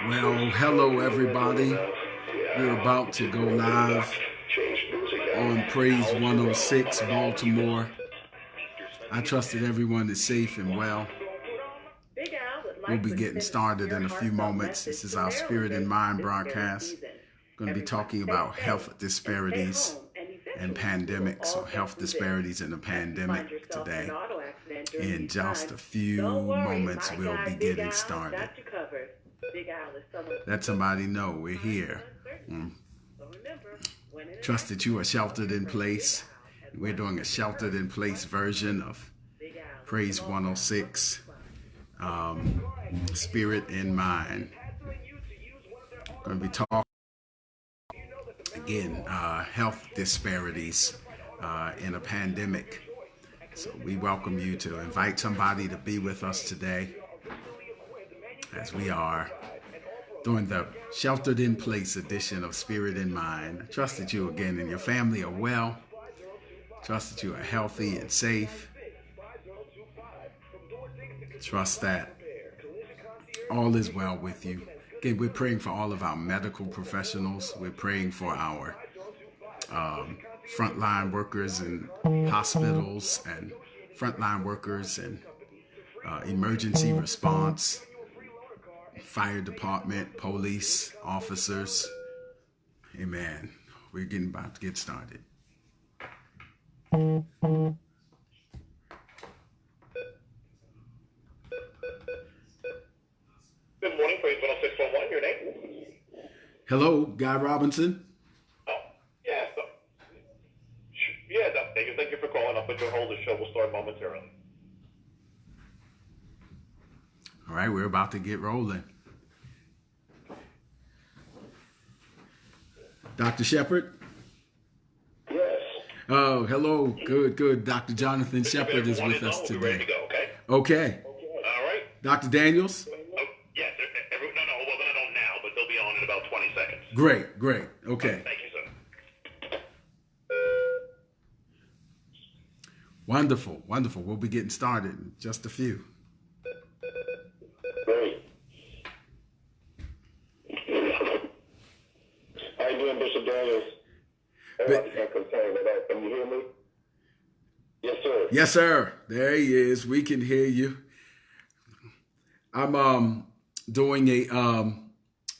Well, hello everybody. We're about to go live on Praise 106 Baltimore. I trust that everyone is safe and well. We'll be getting started in a few moments. This is our Spirit and Mind broadcast. We're going to be talking about health disparities and pandemics, or health disparities in the pandemic today. In just a few moments, we'll be getting started. Let somebody know we're here. Trust that you are sheltered in place. We're doing a sheltered in place version of Praise 106, Spirit and Mind. Going to be talking again, health disparities in a pandemic. So we welcome you to invite somebody to be with us today as we are doing the sheltered in place edition of Spirit and Mind. I trust that you again and your family are well. Trust that you are healthy and safe. Trust that all is well with you. Again, we're praying for all of our medical professionals. We're praying for our frontline workers in hospitals and frontline workers and emergency response, fire department, police officers. Amen. We're about to get started. Good morning, Praise 106.1, your name? Hello, Guy Robinson. Oh, yeah, thank you for calling. I'll put you on hold. The show will start momentarily. All right, we're about to get rolling. Dr. Shepard? Yes. Oh, hello. Good. Dr. Jonathan Shepard is with us today. Ready to go, Okay. All right. Dr. Daniels? Oh, yes. No, well, they're not on now, but they'll be on in about 20 seconds. Great. Okay. Thank you, sir. Wonderful. We'll be getting started in just a few. Great. How you doing, Bishop Daniels? Can you hear me? Yes, sir. Yes, sir. There he is. We can hear you. I'm doing a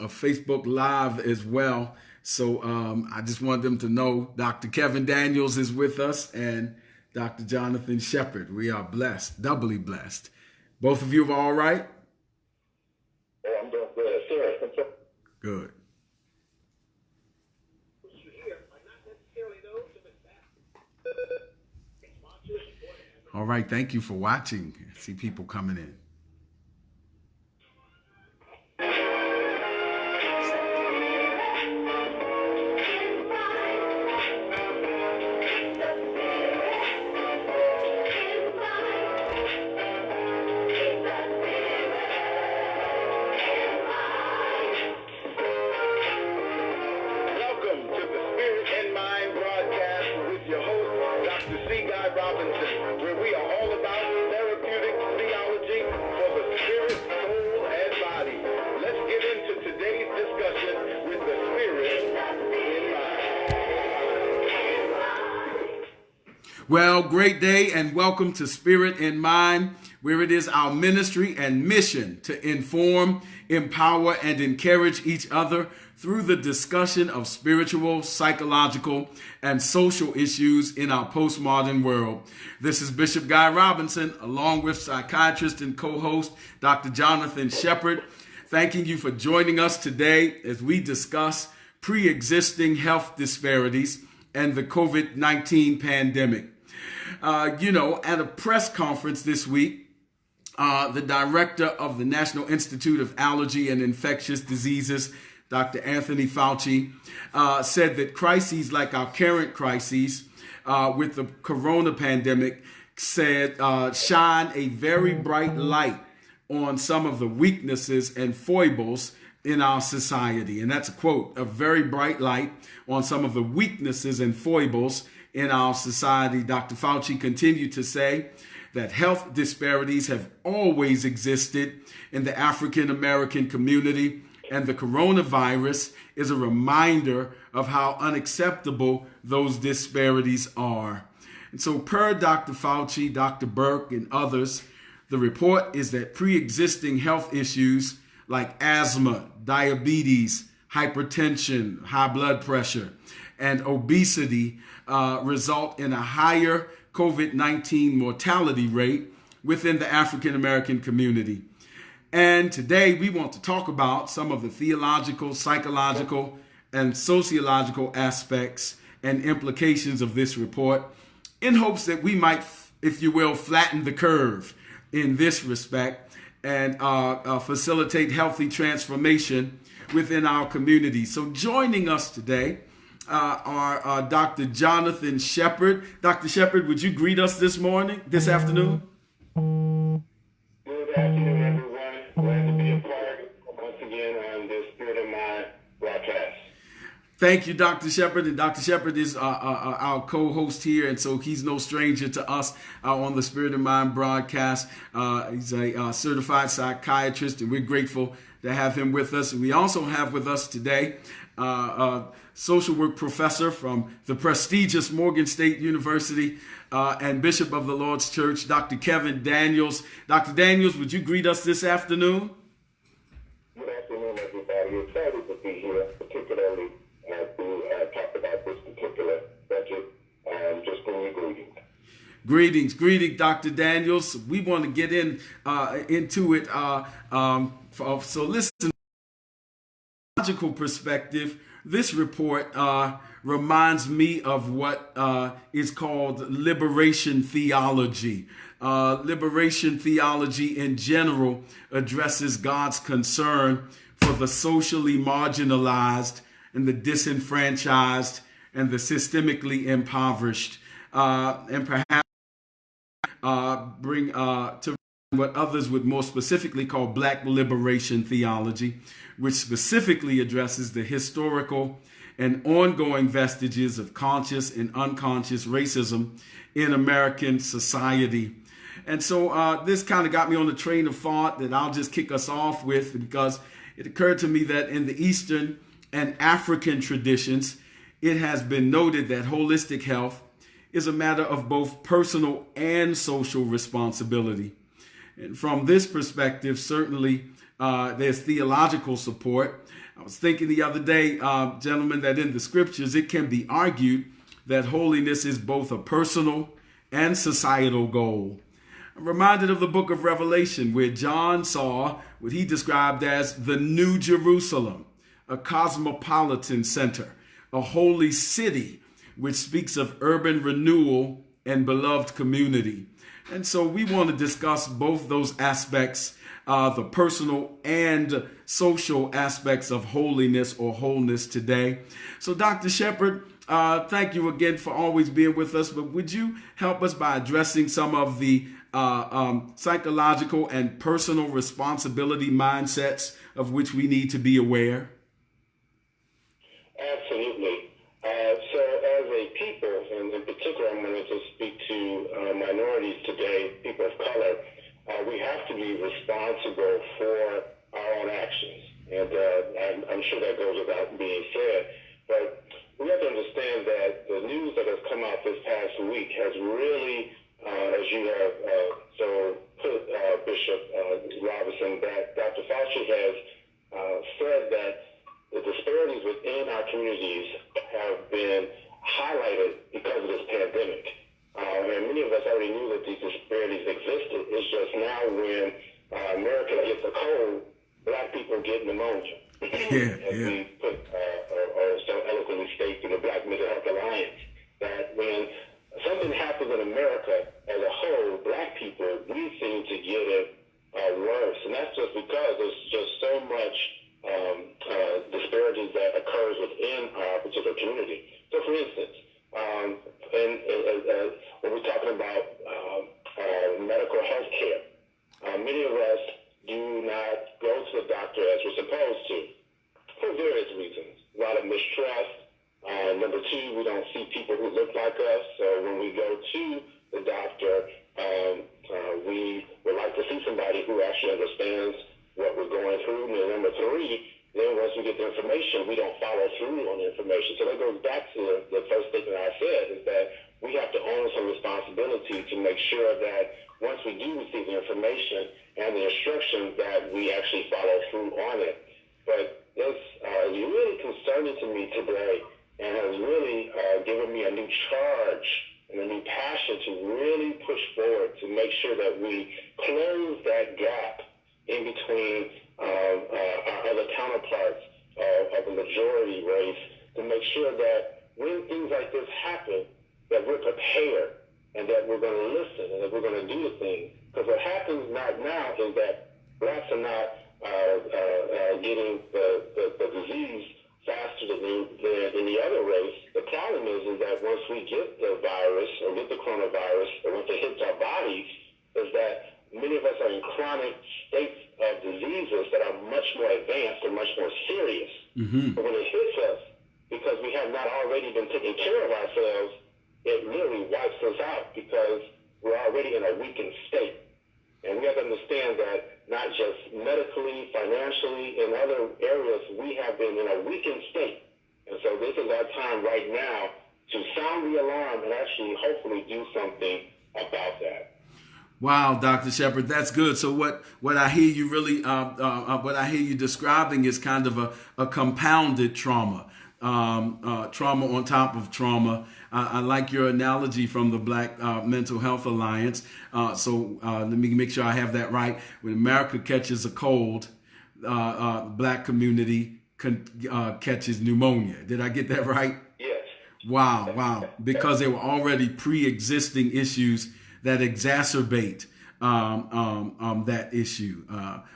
Facebook Live as well. So I just want them to know Dr. Kevin Daniels is with us and Dr. Jonathan Shepard. We are blessed, doubly blessed. Both of you are all right? Oh, I'm doing good, sir. Good. All right. Thank you for watching. I see people coming in. Well, great day and welcome to Spirit and Mind, where it is our ministry and mission to inform, empower, and encourage each other through the discussion of spiritual, psychological, and social issues in our postmodern world. This is Bishop Guy Robinson, along with psychiatrist and co-host Dr. Jonathan Shepard, thanking you for joining us today as we discuss pre-existing health disparities and the COVID-19 pandemic. At a press conference this week, the director of the National Institute of Allergy and Infectious Diseases, Dr. Anthony Fauci, said that crises like our current crises with the corona pandemic shine a very bright light on some of the weaknesses and foibles in our society. And that's a quote, a very bright light on some of the weaknesses and foibles in our society. Dr. Fauci continued to say that health disparities have always existed in the African American community And the coronavirus is a reminder of how unacceptable those disparities are. And so per Dr. Fauci, Dr. Burke, and others, the report is that pre-existing health issues like asthma, diabetes, hypertension, high blood pressure, and obesity result in a higher COVID-19 mortality rate within the African American community. And today we want to talk about some of the theological, psychological, and sociological aspects and implications of this report in hopes that we might, if you will, flatten the curve in this respect and facilitate healthy transformation within our community. So joining us today are Dr. Jonathan Shepherd. Dr. Shepherd, would you greet us this afternoon? Good afternoon, everyone. Glad to be a part once again on this Spirit of Mind broadcast. Thank you, Dr. Shepherd. And Dr. Shepherd is our co-host here, and so he's no stranger to us on the Spirit of Mind broadcast. He's a certified psychiatrist, and we're grateful to have him with us. And we also have with us today a social work professor from the prestigious Morgan State University and Bishop of the Lord's Church, Dr. Kevin Daniels. Dr. Daniels, would you greet us this afternoon? Good afternoon, everybody. Excited to be here, particularly to talk about this particular subject. Just bring you greetings. Greetings, Dr. Daniels. We want to get into it. So listen, from a logical perspective, this report reminds me of what is called liberation theology. Liberation theology in general addresses God's concern for the socially marginalized and the disenfranchised and the systemically impoverished, and perhaps bring to what others would more specifically call Black liberation theology, which specifically addresses the historical and ongoing vestiges of conscious and unconscious racism in American society. And so this kind of got me on the train of thought that I'll just kick us off with, because it occurred to me that in the Eastern and African traditions, it has been noted that holistic health is a matter of both personal and social responsibility. And from this perspective, certainly there's theological support. I was thinking the other day, gentlemen, that in the scriptures, it can be argued that holiness is both a personal and societal goal. I'm reminded of the book of Revelation, where John saw what he described as the New Jerusalem, a cosmopolitan center, a holy city, which speaks of urban renewal and beloved community. And so we want to discuss both those aspects, the personal and social aspects of holiness or wholeness today. So Dr. Shepherd, thank you again for always being with us, but would you help us by addressing some of the psychological and personal responsibility mindsets of which we need to be aware? Absolutely. So as a people, and in particular, I'm going to just speak to minorities today, people of color, we have to be responsible for our own actions. And I'm sure that goes without being said. But we have to understand that the news that has come out this past week has really, as you have so put, Bishop Robinson, that Dr. Fauci has said that the disparities within our communities have been highlighted because of this pandemic. And many of us already knew that these disparities existed. It's just now when America gets a cold, Black people get pneumonia. As we put, or so eloquently state through the Black Mental Health Alliance, that when something happens in America as a whole, Black people, we seem to get it worse. And that's just because there's just so much disparities that occurs within our particular community. So, for instance, when we're talking about medical health care, many of us do not go to the doctor as we're supposed to for various reasons. A lot of mistrust. Number two, we don't see people who look like us. So when we go to the doctor, we would like to see somebody who actually understands what we're going through. And number three, then then once we get the information, we don't follow through on the information. So that goes back to the first statement I said, is that we have to own some responsibility to make sure that once we do receive the information and the instructions, that we actually follow through on it. But this is really concerning to me today, and has really given me a new charge and a new passion to really push forward to make sure that we close that gap in between our other counterparts of the majority race, to make sure that when things like this happen, that we're prepared and that we're going to listen and that we're going to do the thing. Because what happens right now is that blacks are not getting the disease faster than the other race. The problem is that once we get the virus or get the coronavirus, or once it hits our bodies, is that many of us are in chronic states of diseases that are much more advanced and much more serious. Mm-hmm. But when it hits us, because we have not already been taking care of ourselves, it literally wipes us out because we're already in a weakened state. And we have to understand that not just medically, financially, in other areas, we have been in a weakened state. And so this is our time right now to sound the alarm and actually hopefully do something about that. Wow, Dr. Shepherd, that's good. So what I hear you really, what I hear you describing is kind of a compounded trauma. Trauma on top of trauma. I like your analogy from the Black Mental Health Alliance. So let me make sure I have that right. When America catches a cold, the Black community catches pneumonia. Did I get that right? Yes. Wow. Because there were already pre-existing issues that exacerbate that issue.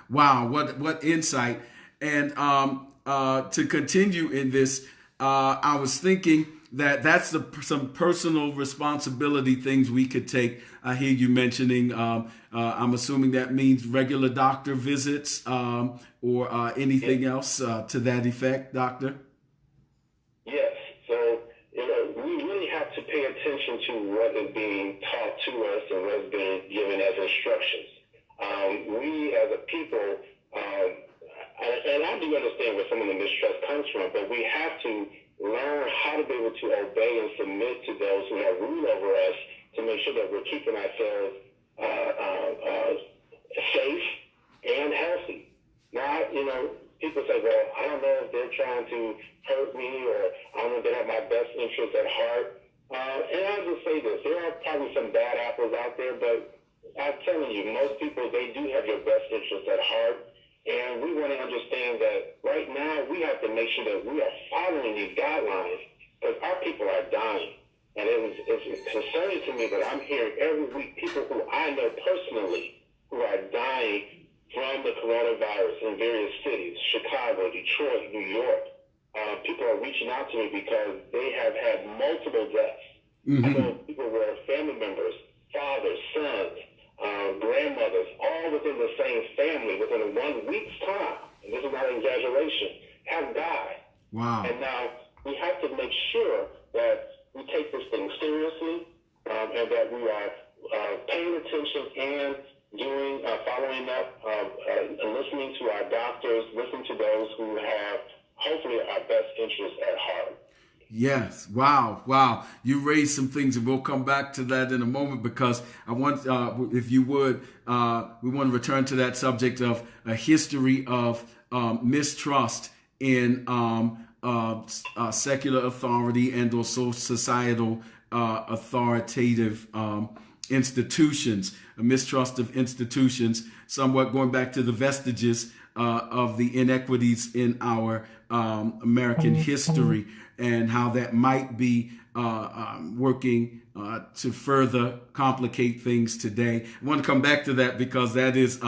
Wow, what insight. And to continue in this, I was thinking that's some personal responsibility things we could take. I hear you mentioning, I'm assuming that means regular doctor visits or anything else to that effect, Doctor? Yes. So, we really have to pay attention to what is being taught to us and what's being given as instructions. We as a people, and I do understand where some of the mistrust comes from, but we have to learn how to be able to obey and submit to those who have rule over us, to make sure that we're keeping ourselves safe and healthy. Now, people say, well, I don't know if they're trying to hurt me, or I don't know if they have my best interests at heart. And I'll just say this, there are probably some bad apples out there, but I'm telling you, most people, they do have your best interests at heart. And we want to understand that right now we have to make sure that we are following these guidelines, because our people are dying. And it's concerning to me that I'm hearing every week people who I know personally who are dying from the coronavirus in various cities, Chicago, Detroit, New York. People are reaching out to me because they have had multiple deaths. Mm-hmm. I know people where family members, fathers, sons, grandmothers, all within the same family, within 1 week's time, and this is not an exaggeration, have died. Wow. And now we have to make sure that we take this thing seriously, and that we are paying attention and following up, and listening to our doctors, listening to those who have hopefully our best interests at heart. Yes. Wow. You raised some things, and we'll come back to that in a moment, because I want, if you would, we want to return to that subject of a history of mistrust in secular authority and also societal authoritative institutions, a mistrust of institutions, somewhat going back to the vestiges of the inequities in our American history, and how that might be working to further complicate things today. I want to come back to that, because that is,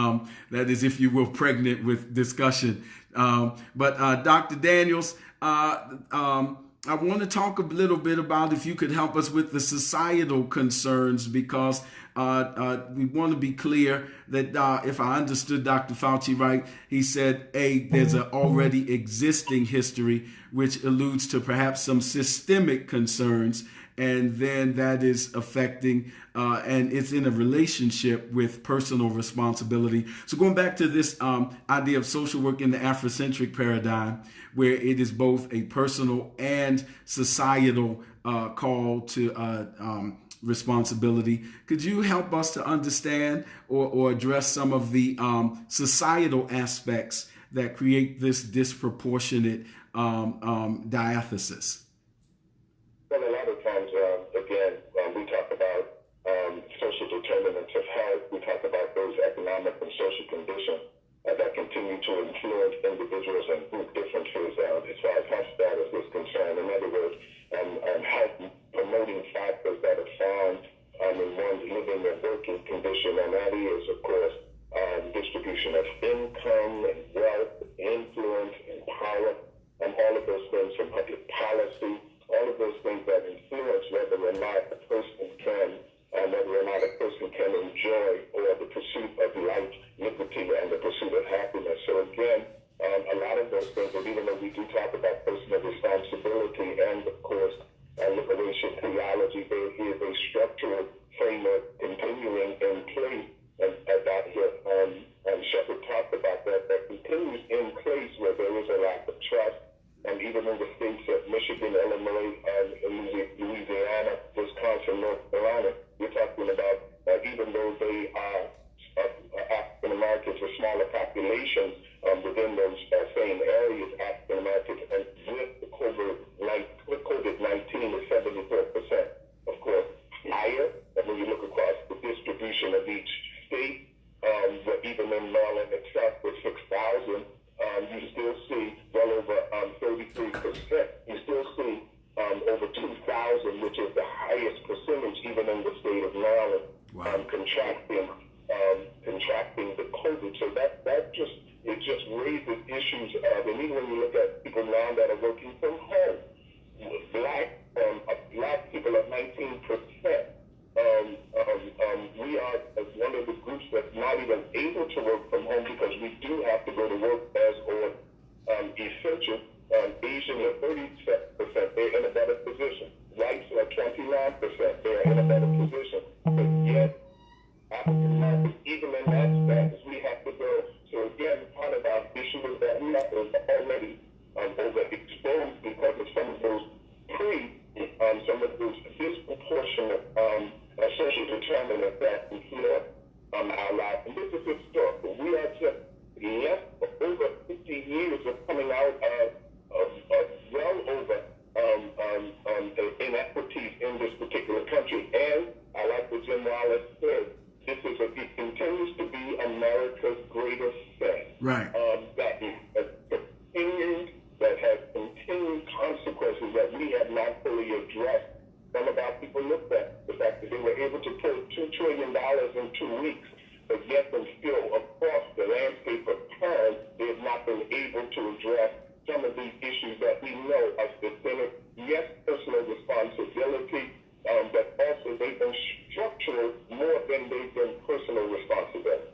if you will, pregnant with discussion. But Dr. Daniels, I want to talk a little bit about, if you could help us with the societal concerns, because we want to be clear that if I understood Dr. Fauci right, he said, there's an already existing history, which alludes to perhaps some systemic concerns, and then that is affecting, and it's in a relationship with personal responsibility. So going back to this idea of social work in the Afrocentric paradigm, where it is both a personal and societal call to responsibility. Could you help us to understand or address some of the societal aspects that create this disproportionate diathesis? Well, a lot of times, again, we talk about social determinants of health. We talk about those economic and social conditions that continue to influence individuals and group differences as far as health status is concerned. In other words, health promoting factors that are found in one's living and working condition, and that is, of course, distribution of income and wealth, influence and power, and all of those things from public policy, all of those things that influence whether or not a person can enjoy or the pursuit of life, liberty, and the pursuit of happiness. So again, a lot of those things, and even though we do talk about personal responsibility and, of course, liberation theology, there is a structural framework continuing in place, and Dr. Shepard talked about that continues in place where there is a lack of trust. And even in the states of Michigan, Illinois, Louisiana, Wisconsin, North Carolina, we're talking about even though they are African Americans with smaller populations within those same areas, African Americans, and with COVID-19 is 74%, of course, higher. And when you look across the distribution of each state, even in Maryland itself with 6,000, you still see well over 33%. You still see over 2,000, which is the highest percentage even in the state of Maryland, contracting the COVID. So that just raises issues of, and even when you look at people now that are working from home, black people are 19%. We are one of the groups that's not even able to work from home because we do have to go to work as on essential. Asians are 37%. They're in a better position. Whites are 29%. They're in a better position. But yet, African Americans, even in that status, we have to go. So again, part of our issue is that we are already overexposed because of some of those disproportionate social determinants that influence our lives. And this is historical. We are just less over 50 years of coming out of well over inequities in this particular country. And I like what Jim Wallace said. It continues to be America's greatest sin. Right. That has continued consequences that we have not fully addressed. Some of our people looked at the fact that they were able to pull $2 trillion in 2 weeks, but yet and still across the landscape of time, they have not been able to address some of these issues that we know are systemic. Yes, personal responsibility, but also they've been structural more than they've been personal responsibility.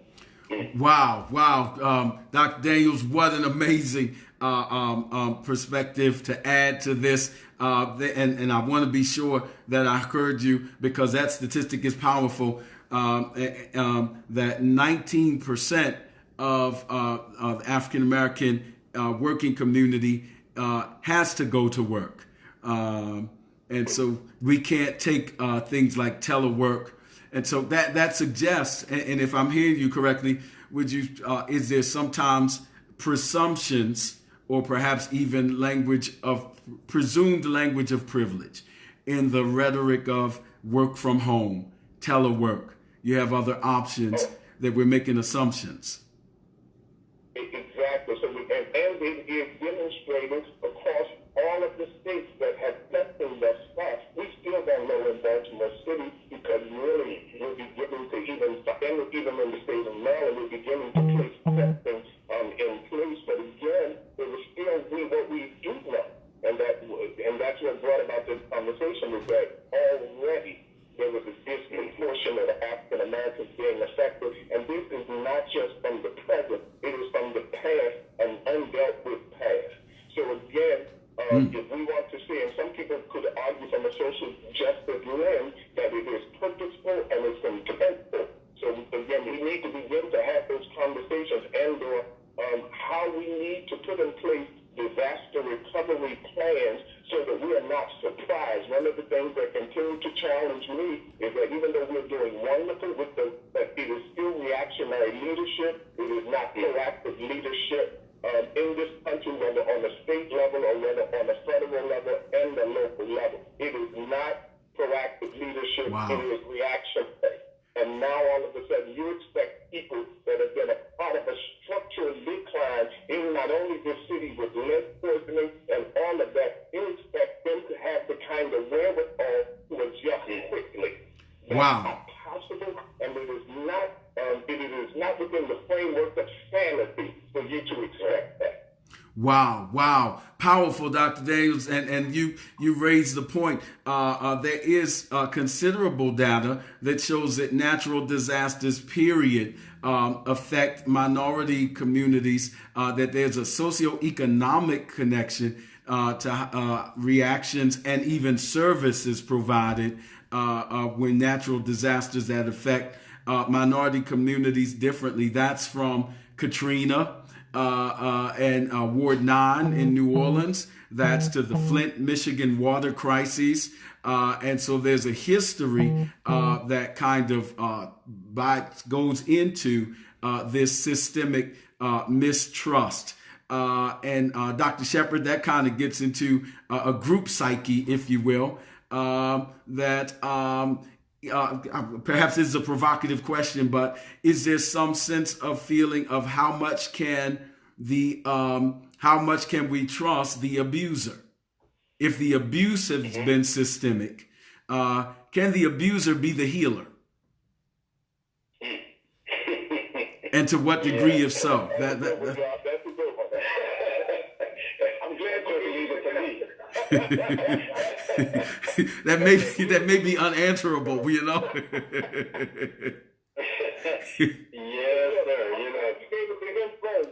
Wow. Dr. Daniels, what an amazing perspective to add to this. And I want to be sure that I heard you, because that statistic is powerful, that 19% of African-American working community has to go to work. And so we can't take things like telework. And so that suggests, and if I'm hearing you correctly, is there sometimes presumptions or perhaps even presumed language of privilege in the rhetoric of work from home, telework? You have other options that we're making assumptions. Exactly. So and it is demonstrated across all of the states that have tested thus far. We still don't know in Baltimore City, because really we're beginning to even in the state of Maryland, we're beginning to place testing in place. But again, there was still what we do know, and that's what brought about this conversation, is that already there was a disproportionate of African Americans being affected, and this is not just from the present; it is from the past and undealt with past. So again, if we want to see, and some people could argue from a social justice we need to put in place disaster recovery plans so that we are not surprised. One of the things that continue to challenge me is that even though we're doing wonderful with that it is still reactionary leadership. It is not proactive leadership in this country, whether on the state level or whether on the federal level and the local level. It is not proactive leadership. Wow. It is reactionary. And now all of a sudden you expect people that have been a part of a structural decline in not only this city with lead poisoning and all of that, you expect them to have the kind of wherewithal to adjust quickly. That's Wow. not possible, and it is not within the framework of sanity for you to expect that. Wow. Powerful, Dr. Daniels. And you raised the point. There is considerable data that shows that natural disasters, period, affect minority communities, that there's a socioeconomic connection to reactions and even services provided when natural disasters that affect minority communities differently. That's from Katrina and Ward 9 in New Orleans. That's to the Flint, Michigan water crises. And so there's a history that kind of goes into this systemic mistrust. And Dr. Shepard, that kind of gets into a group psyche, if you will, that perhaps this is a provocative question, but is there some sense of feeling of how much can we trust the abuser? If the abuse has been systemic, can the abuser be the healer? And to what degree, if so? That's a good one. I'm glad you leave it to me. that may be unanswerable, you know. Yes, sir. You know, you gave it to him first.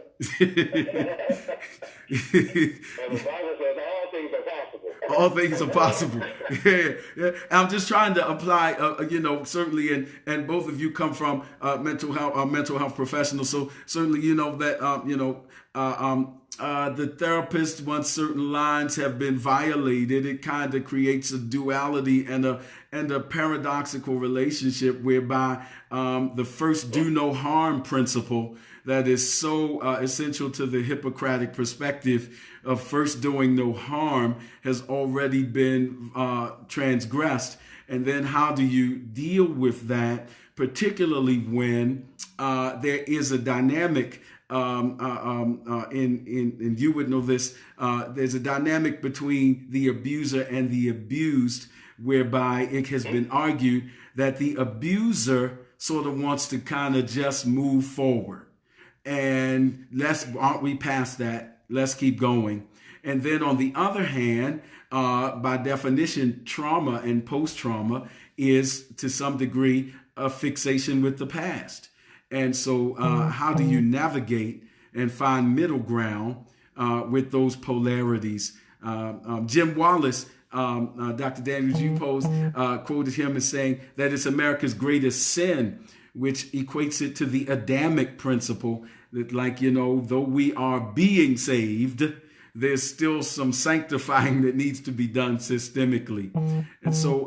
And the Bible says all things are possible. All things are possible. Yeah. I'm just trying to apply, certainly, and both of you come from mental health professionals, so certainly you know that the therapist, once certain lines have been violated, it kind of creates a duality and a paradoxical relationship whereby the first do no harm principle that is so essential to the Hippocratic perspective of first doing no harm has already been transgressed. And then how do you deal with that, particularly when there is a dynamic and you would know this, there's a dynamic between the abuser and the abused, whereby it has been argued that the abuser sort of wants to kind of just move forward. And aren't we past that? Let's keep going. And then on the other hand, by definition, trauma and post-trauma is to some degree a fixation with the past. And so how do you navigate and find middle ground with those polarities? Jim Wallace, Dr. Daniels, you quoted him as saying that it's America's greatest sin, which equates it to the Adamic principle that, though we are being saved, there's still some sanctifying that needs to be done systemically. And so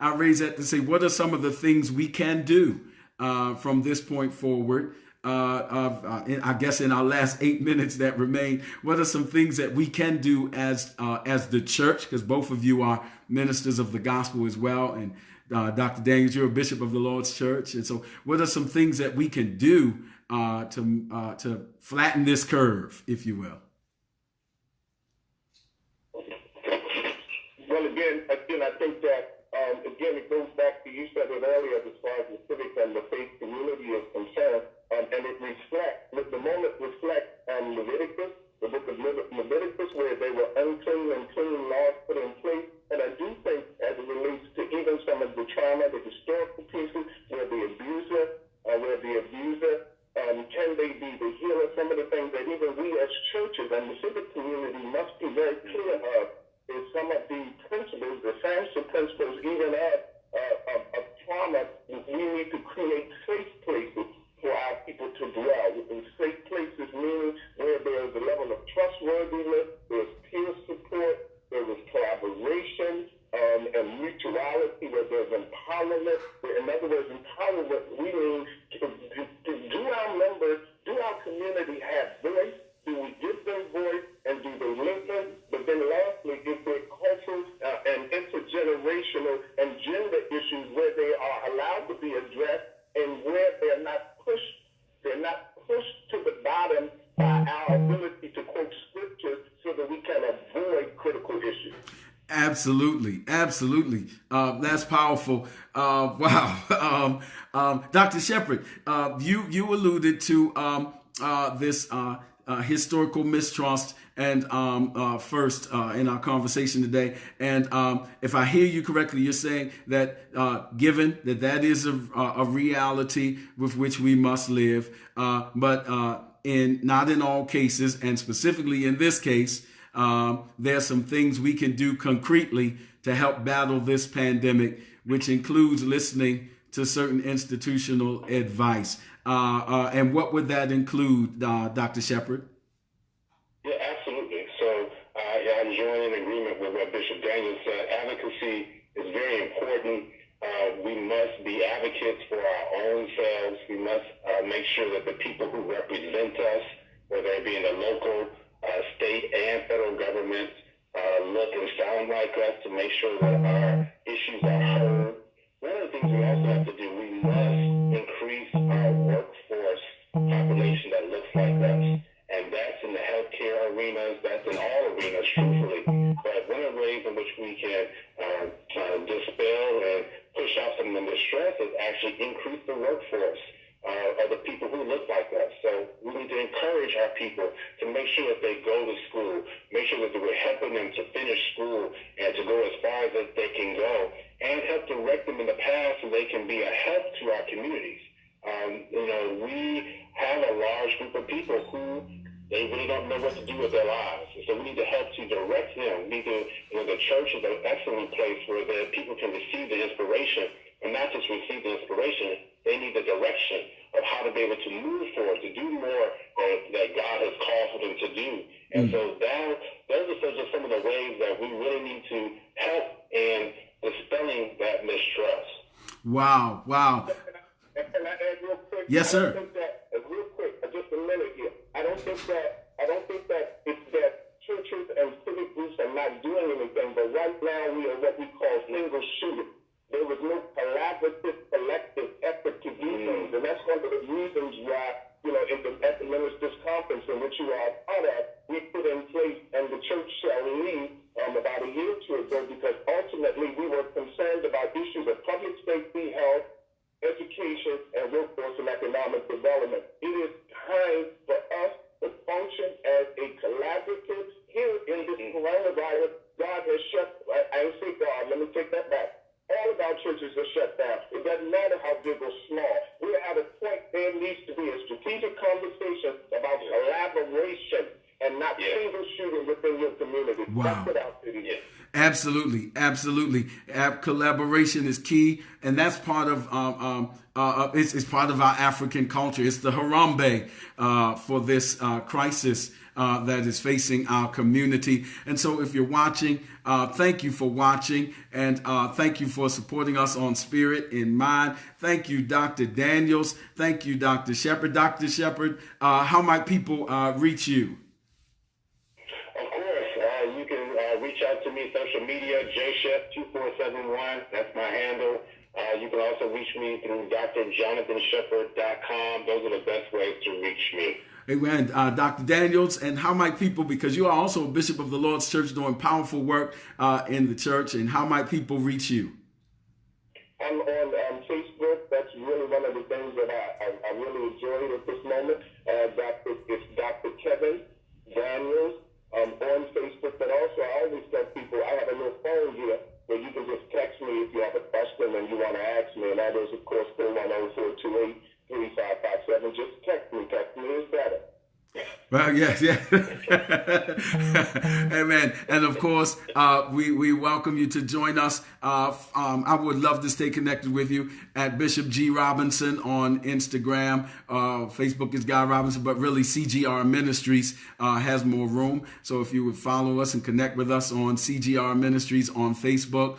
I raise that to say, what are some of the things we can do from this point forward? I guess in our last 8 minutes that remain, what are some things that we can do as the church? Because both of you are ministers of the gospel as well. And Dr. Daniels, you're a bishop of the Lord's Church. And so what are some things that we can do to flatten this curve, if you will? Well, again, I think that, it goes back to, you said it earlier, as far as the civic and the faith community is concerned, and it reflects, the moment reflects Leviticus, the book of Leviticus, where they were unclean and clean laws put in place. And I do think, as it relates to even some of the trauma, the historical pieces, where the abuser, can they be the healer? Some of the things that even we as churches and the civic community must be very clear of is some of the principles, the SAMHSA principles, even of trauma. We need to create safe places for our people to dwell. And safe places meaning where there's trustworthiness, there was peer support, there was collaboration, and mutuality, where there's empowerment. In other words, empowerment, we mean, do our members, do our community have voice? Do we give them voice, and do they listen? But then lastly, is there cultural and intergenerational and gender issues where they are allowed to be addressed and where they're not pushed to the bottom by our ability to quote scriptures so that we can avoid critical issues? Absolutely. That's powerful. Wow. Dr. Shepherd, you alluded to this historical mistrust and first in our conversation today. And if I hear you correctly, you're saying that given that is a reality with which we must live, but not in all cases, and specifically in this case, there's some things we can do concretely to help battle this pandemic, which includes listening to certain institutional advice. And what would that include, Dr. Shepherd? Yeah, absolutely. So I'm joining in agreement with what Bishop Daniels said. Advocacy is very important. We must be advocates for our own selves. We must make sure that the people who represent us, whether it be in the local, state, and federal governments, look and sound like us, to make sure that our issues are heard. One of the things we also have to do, we must increase our workforce population that looks like us. And that's in the healthcare arenas, that's in all arenas, truthfully. But one of the ways in which we can dispel and push out some of the distress is actually increase the workforce of the people who look like us. So we need to encourage our people to make sure that they go to school, make sure that we're helping them to finish school and to go as far as they can go, and help direct them in the path so they can be a help to our communities. We have a large group of people who they really don't know what to do with their lives. So we need to help to direct them. We need to, the church is an excellent place where the people can receive the inspiration, and not just receive the inspiration, they need the direction of how to be able to move forward, to do more that God has called for them to do. And so those are just some of the ways that we really need to help in dispelling that mistrust. Wow. Can I add real quick? Yes, sir. Real quick, just a minute here. I don't think that it's that churches and civic groups are not doing anything, but right now we are what we call single shooter. There was no collaborative, collective effort to do things, and that's one of the reasons why, at the ministers' conference in which you are part of, we put in place, and the church shall lead about a year or two ago, because ultimately we were concerned about issues of public safety, health, education, and workforce and economic development. It is time for us to function as a collaborative. Here in this coronavirus, God has shut, I say God, let me take that back. All of our churches are shut down. It doesn't matter how big or small. We're at a point there needs to be a strategic conversation about collaboration and not single shooting within your community. Wow. That's what our city is. Absolutely. Collaboration is key, and that's part of it's part of our African culture. It's the Harambe for this crisis that is facing our community. And so, if you're watching, thank you for watching, and thank you for supporting us on Spirit in Mind. Thank you, Dr. Daniels. Thank you, Dr. Shepherd. Dr. Shepherd, how might people reach you? You can reach out to me, social media, jshep2471. That's my handle. You can also reach me through drjonathanshepherd.com. Those are the best ways to reach me. Amen. Dr. Daniels, and how might people, because you are also a bishop of the Lord's Church doing powerful work in the church, and how might people reach you? I'm on Facebook. That's really one of the things that I really enjoyed at this moment. It's Dr. Kevin Daniels on Facebook, but also I always tell people I have a little phone here where you can just text me if you have a question and you want to ask me, and that is, of course, 410-428-3557. Just text me. Text me is better. Well, yes, yeah. Amen. And of course, we welcome you to join us. I would love to stay connected with you at Bishop G. Robinson on Instagram. Facebook is Guy Robinson, but really CGR Ministries has more room. So if you would follow us and connect with us on CGR Ministries on Facebook,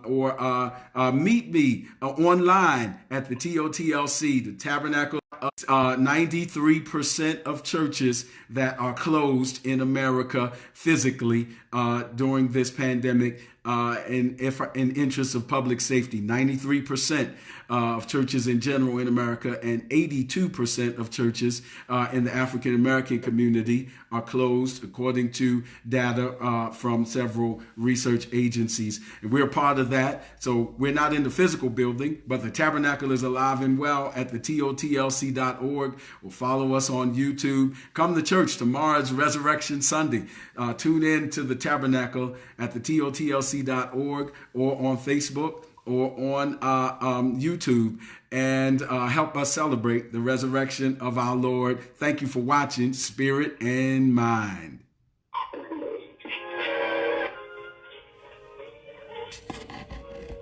or meet me online at the TOTLC, the Tabernacle. 93% of churches that are closed in America physically during this pandemic in interest of public safety. 93% of churches in general in America and 82% of churches in the African American community are closed, according to data from several research agencies. And we're part of that. So we're not in the physical building, but the Tabernacle is alive and well at the TOTLC.org. Or follow us on YouTube. Come to church. Tomorrow's Resurrection Sunday. Tune in to the Tabernacle at the TOTLC.org or on Facebook or on YouTube, and help us celebrate the resurrection of our Lord. Thank you for watching Spirit and Mind.